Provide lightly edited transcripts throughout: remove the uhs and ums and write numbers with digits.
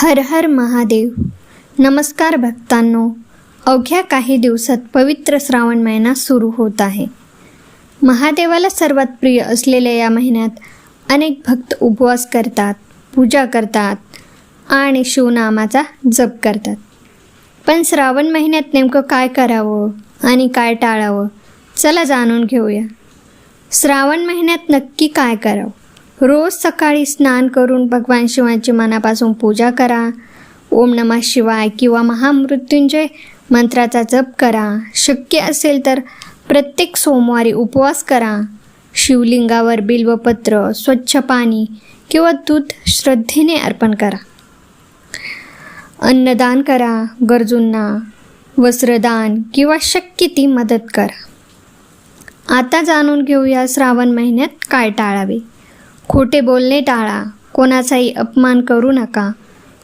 हर हर महादेव. नमस्कार भक्तांनो. अवघ्या काही दिवसात पवित्र श्रावण महिना सुरू होत आहे. महादेवाला सर्वात प्रिय असलेल्या या महिन्यात अनेक भक्त उपवास करतात, पूजा करतात आणि शिवनामाचा जप करतात. पण श्रावण महिन्यात नेमकं काय करावं आणि काय टाळावं, चला जाणून घेऊया. श्रावण महिन्यात नक्की काय करावं? रोज सकाळी स्नान करून भगवान शिवांची मनापासून पूजा करा. ओम नमः शिवाय किंवा महामृत्युंजय मंत्राचा जप करा. शक्य असेल तर प्रत्येक सोमवारी उपवास करा. शिवलिंगावर बिल्वपत्र, स्वच्छ पाणी किंवा दूध श्रद्धेने अर्पण करा. अन्नदान करा. गरजूंना वस्त्रदान किंवा शक्य ती मदत करा. आता जाणून घेऊया श्रावण महिन्यात काय टाळावे. खोटे बोलणे टाळा. कोणाचाही अपमान करू नका.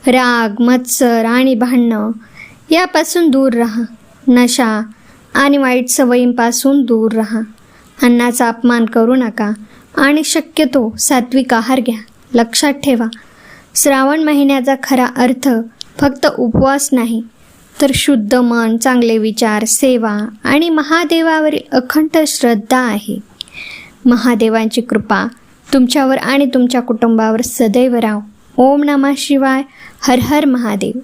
राग, मत्सर आणि भांडणं यापासून दूर राहा. नशा आणि वाईट सवयींपासून दूर राहा. अन्नाचा अपमान करू नका आणि शक्यतो सात्विक आहार घ्या. लक्षात ठेवा, श्रावण महिन्याचा खरा अर्थ फक्त उपवास नाही, तर शुद्ध मन, चांगले विचार, सेवा आणि महादेवावरील अखंड श्रद्धा आहे. महादेवांची कृपा तुमच्यावर आणि तुमच्या कुटुंबावर सदैव राहो. ओम नमः शिवाय. हर हर महादेव.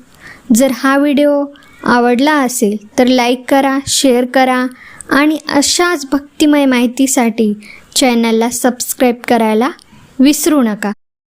जर हा व्हिडिओ आवडला असेल तर लाईक करा, शेअर करा आणि अशाच भक्तिमय माहितीसाठी चॅनलला सबस्क्राईब करायला विसरू नका.